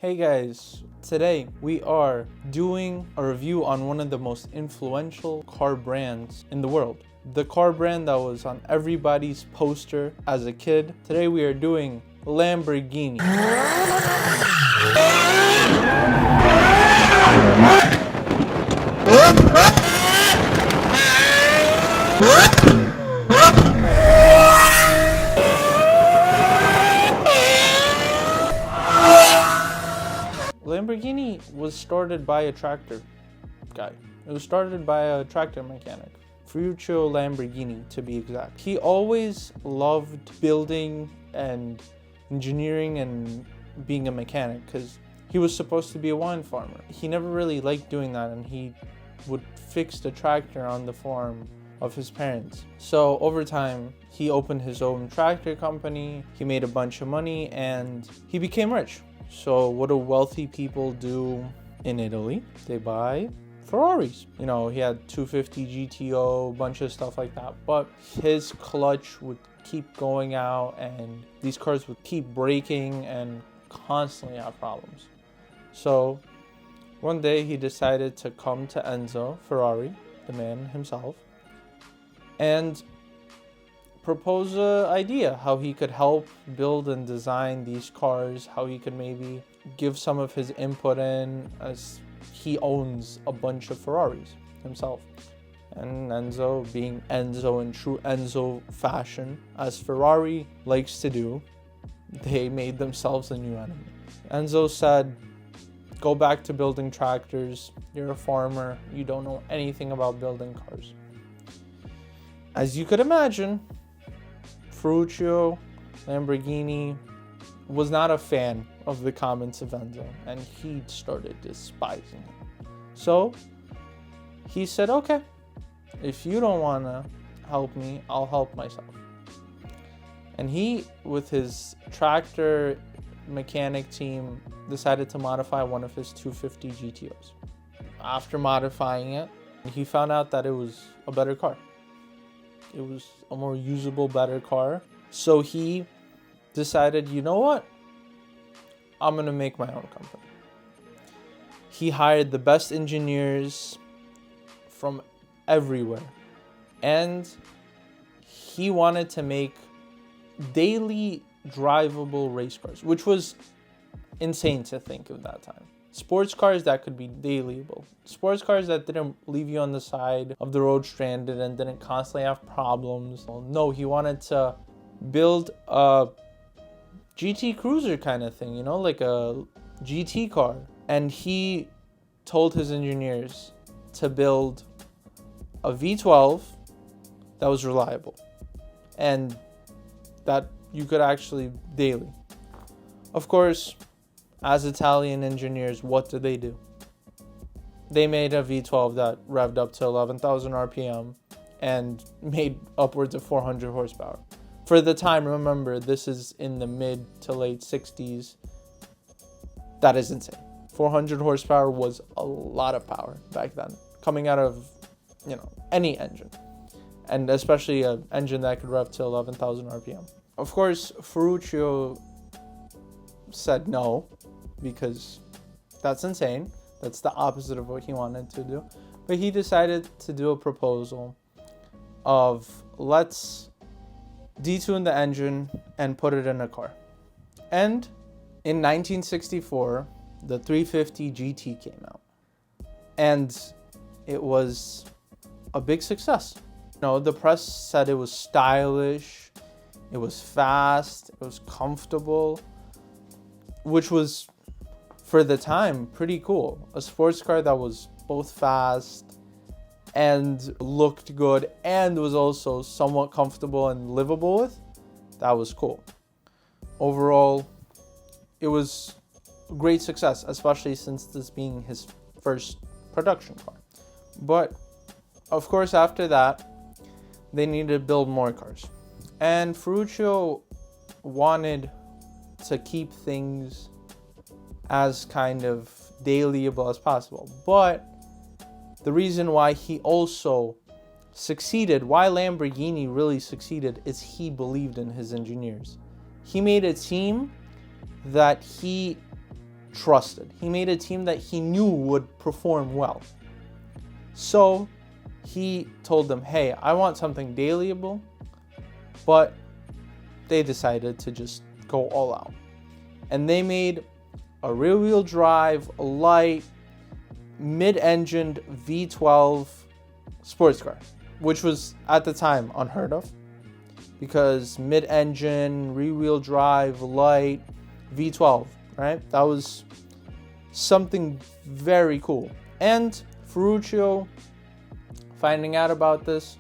Hey guys, today we are doing a review on one of the most influential car brands in the world. The car brand that was on everybody's poster as a kid. Today we are doing Lamborghini. Lamborghini was started by a tractor guy. It was started by a tractor mechanic, Ferruccio Lamborghini to be exact. He always loved building and engineering and being a mechanic because he was supposed to be a wine farmer. He never really liked doing that, and he would fix the tractor on the farm of his parents. So over time, he opened his own tractor company, he made a bunch of money, and he became rich. So what do wealthy people do in Italy? They buy Ferraris. You know, he had 250 GTO, bunch of stuff like that. But his clutch would keep going out, and these cars would keep breaking and constantly have problems. So one day he decided to come to Enzo Ferrari, the man himself, and propose an idea how he could help build and design these cars, how he could maybe give some of his input in, as he owns a bunch of Ferraris himself. And Enzo, being Enzo in true Enzo fashion, as Ferrari likes to do, they made themselves a new enemy. Enzo said, go back to building tractors, you're a farmer, you don't know anything about building cars. As you could imagine, Ferruccio Lamborghini was not a fan of the comments of Enzo, and he started despising him. So he said, okay, if you don't want to help me, I'll help myself. And he, with his tractor mechanic team, decided to modify one of his 250 GTOs. After modifying it, he found out that it was a better car. It was a more usable, better car. So he decided, you know what? I'm going to make my own company. He hired the best engineers from everywhere. And he wanted to make daily drivable race cars, which was insane to think of that time. Sports cars that could be dailyable. Sports cars that didn't leave you on the side of the road stranded and didn't constantly have problems. No, he wanted to build a GT cruiser kind of thing, you know, like a GT car. And he told his engineers to build a V12 that was reliable and that you could actually daily. Of course, as Italian engineers, what did they do? They made a V12 that revved up to 11,000 RPM and made upwards of 400 horsepower. For the time, remember, this is in the mid to late 60s. That is insane. 400 horsepower was a lot of power back then, coming out of, you know, any engine. And especially an engine that could rev to 11,000 RPM. Of course, Ferruccio said no, because that's insane. That's the opposite of what he wanted to do. But he decided to do a proposal of, let's detune the engine and put it in a car. And in 1964, the 350 GT came out. And it was a big success. You know, the press said it was stylish, it was fast, it was comfortable, which was, for the time, pretty cool. A sports car that was both fast and looked good and was also somewhat comfortable and livable with. That was cool. Overall, it was a great success, especially since this being his first production car. But, of course, after that, they needed to build more cars. And Ferruccio wanted to keep things as kind of dailyable as possible. But the reason why he also succeeded, why Lamborghini really succeeded, is he believed in his engineers. He made a team that he trusted. He made a team that he knew would perform well. So he told them, hey, I want something dailyable, but they decided to just go all out. And they made a rear-wheel drive, light, mid-engined V12 sports car, which was at the time unheard of, because mid-engine, rear-wheel drive, light, V12, right? That was something very cool. And Ferruccio, finding out about this,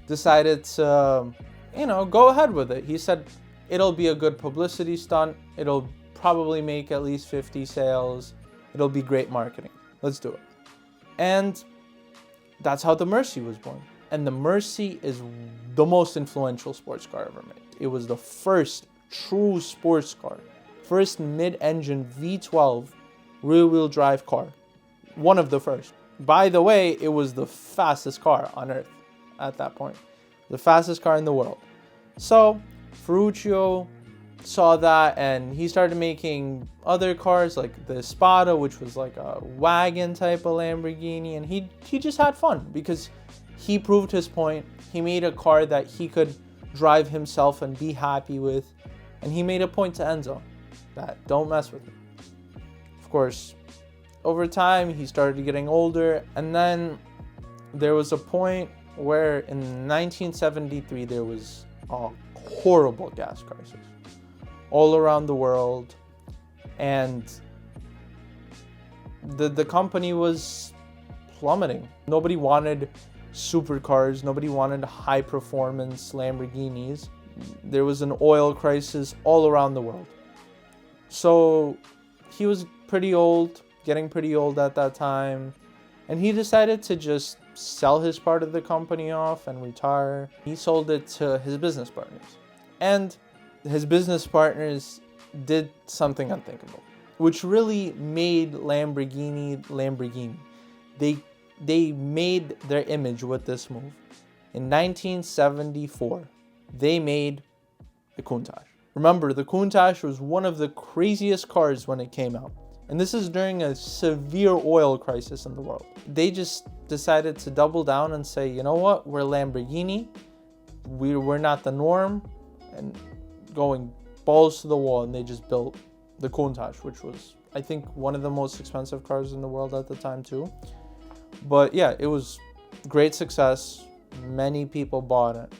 decided to, go ahead with it. He said, it'll be a good publicity stunt. It'll probably make at least 50 sales. It'll be great marketing. Let's do it. And that's how the Mercy was born. And the Mercy is the most influential sports car ever made. It was the first true sports car, first mid-engine V12 rear-wheel drive car. One of the first. By the way, it was the fastest car on Earth at that point. The fastest car in the world. So Ferruccio saw that, and he started making other cars like the Spada, which was like a wagon type of Lamborghini, and he just had fun because he proved his point. He made a car that he could drive himself and be happy with, and he made a point to Enzo that don't mess with him. Of course, over time he started getting older, and then there was a point where in 1973 there was a horrible gas crisis all around the world, and the company was plummeting. Nobody wanted supercars, nobody wanted high performance Lamborghinis. There was an oil crisis all around the world. So he was pretty old, getting pretty old at that time, and he decided to just sell his part of the company off and retire. He sold it to his business partners, and his business partners did something unthinkable, which really made Lamborghini. They made their image with this move. In 1974, they made the Countach. Remember, the Countach was one of the craziest cars when it came out. And this is during a severe oil crisis in the world. They just decided to double down and say, you know what, we're Lamborghini. We're not the norm. And going balls to the wall, and they just built the Countach, which was, I think, one of the most expensive cars in the world at the time too. But yeah, it was great success. Many people bought it.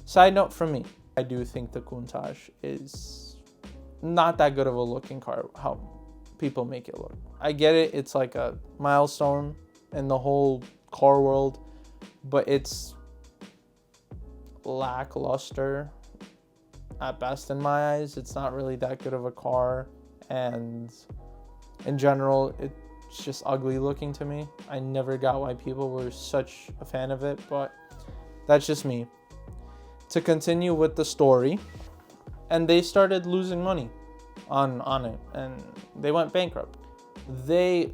Side note from me, I do think the Countach is not that good of a looking car, how people make it look. I get it, it's like a milestone in the whole car world, but it's lackluster at best in my eyes. It's not really that good of a car, and in general, it's just ugly looking to me. I never got why people were such a fan of it, but that's just me. To continue with the story, and they started losing money on it, and they went bankrupt. They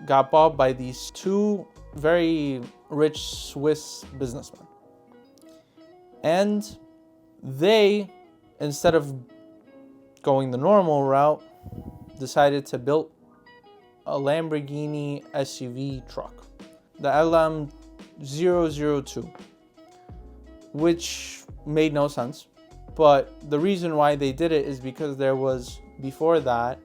got bought by these two very rich Swiss businessmen, and they, instead of going the normal route, decided to build a Lamborghini SUV truck, the LM002, which made no sense. But the reason why they did it is because there was, before that,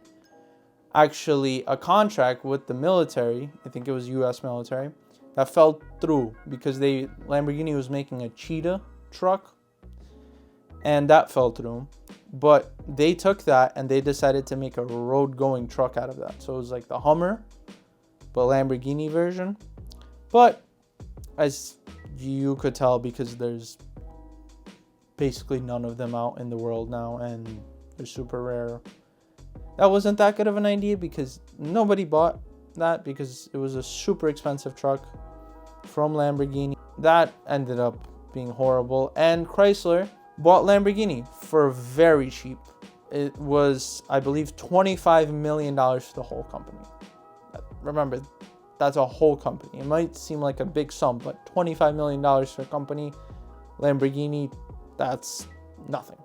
actually a contract with the military, I think it was US military, that fell through because Lamborghini was making a Cheetah truck, and that fell through. But they took that and they decided to make a road-going truck out of that. So it was like the Hummer, but Lamborghini version. But as you could tell, because there's basically none of them out in the world now and they're super rare, that wasn't that good of an idea because nobody bought that because it was a super expensive truck from Lamborghini. That ended up being horrible, and Chrysler bought Lamborghini for very cheap. It was, I believe, $25 million for the whole company. Remember, that's a whole company. It might seem like a big sum, but $25 million for a company, Lamborghini, that's nothing.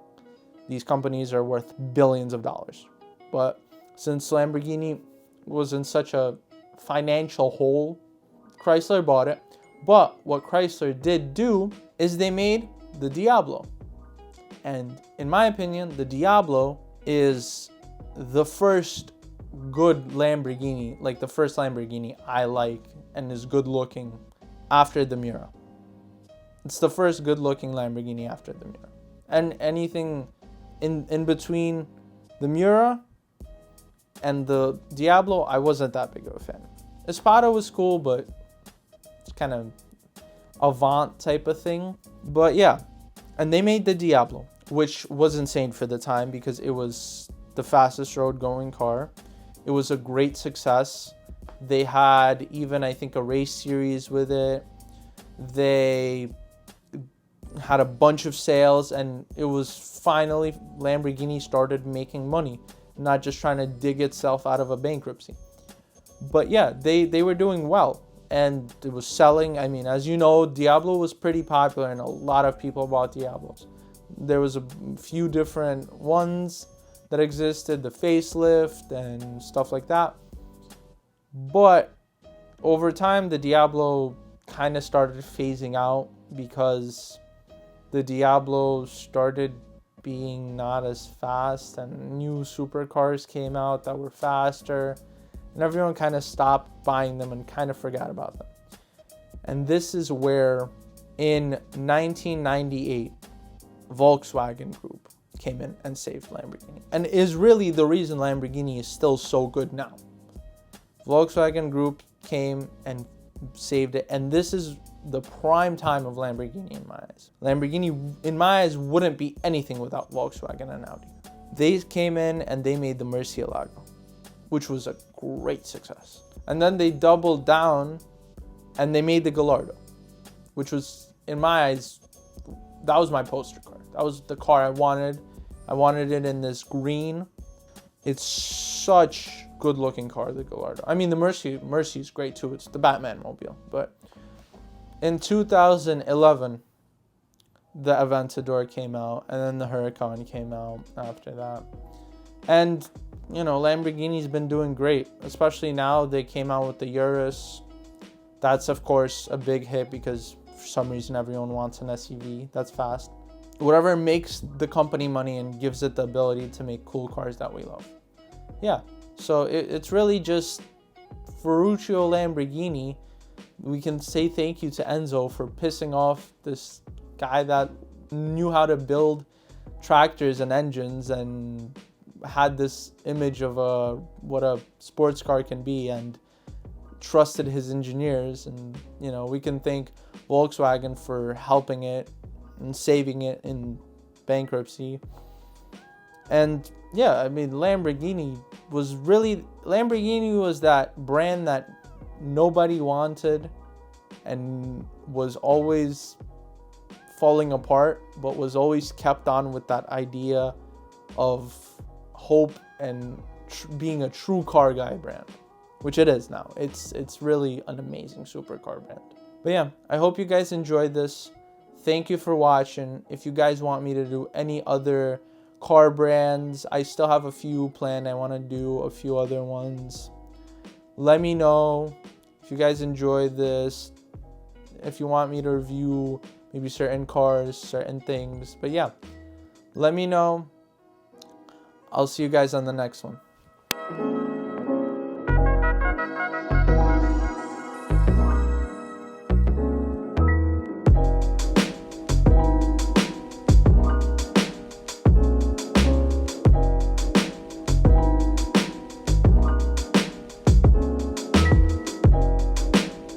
These companies are worth billions of dollars. But Since Lamborghini was in such a financial hole, Chrysler bought it. But what Chrysler did do is they made the Diablo. And in my opinion, the Diablo is the first good Lamborghini, like the first Lamborghini I like and is good looking after the Miura. It's the first good looking Lamborghini after the Miura. And anything in between the Miura and the Diablo, I wasn't that big of a fan. Espada was cool, but it's kind of Avant type of thing. But yeah, and they made the Diablo, which was insane for the time because it was the fastest road going car. It was a great success. They had even, I think, a race series with it. They had a bunch of sales, and it was finally Lamborghini started making money, not just trying to dig itself out of a bankruptcy. But yeah, they were doing well, and it was selling. I mean, as you know, Diablo was pretty popular, and a lot of people bought Diablos. There was a few different ones that existed, the facelift and stuff like that. But over time, the Diablo kind of started phasing out because the Diablo started being not as fast, and new supercars came out that were faster, and everyone kind of stopped buying them and kind of forgot about them. And this is where in 1998, Volkswagen Group came in and saved Lamborghini, and is really the reason Lamborghini is still so good now. Volkswagen Group came and saved it, and this is the prime time of Lamborghini in my eyes. Lamborghini, in my eyes, wouldn't be anything without Volkswagen and Audi. They came in and they made the Murcielago, which was a great success. And then they doubled down and they made the Gallardo, which was, in my eyes, that was my poster car. That was the car I wanted. I wanted it in this green. It's such good looking car, the Gallardo. I mean, the Mercy is great too. It's the Batman mobile. But in 2011, the Aventador came out, and then the Huracan came out after that. And, you know, Lamborghini's been doing great, especially now they came out with the Urus. That's, of course, a big hit because for some reason everyone wants an SUV that's fast. Whatever makes the company money and gives it the ability to make cool cars that we love. Yeah, so it's really just Ferruccio Lamborghini. We can say thank you to Enzo for pissing off this guy that knew how to build tractors and engines and had this image of what a sports car can be, and trusted his engineers. And, you know, we can thank Volkswagen for helping it and saving it in bankruptcy. And yeah, I mean, Lamborghini was that brand that nobody wanted and was always falling apart, but was always kept on with that idea of hope and being a true car guy brand, which it is now. It's really an amazing supercar brand. But yeah, I hope you guys enjoyed this. Thank you for watching. If you guys want me to do any other car brands, I still have a few planned. I want to do a few other ones. Let me know if you guys enjoyed this, if you want me to review maybe certain cars, certain things. But yeah, let me know. I'll see you guys on the next one.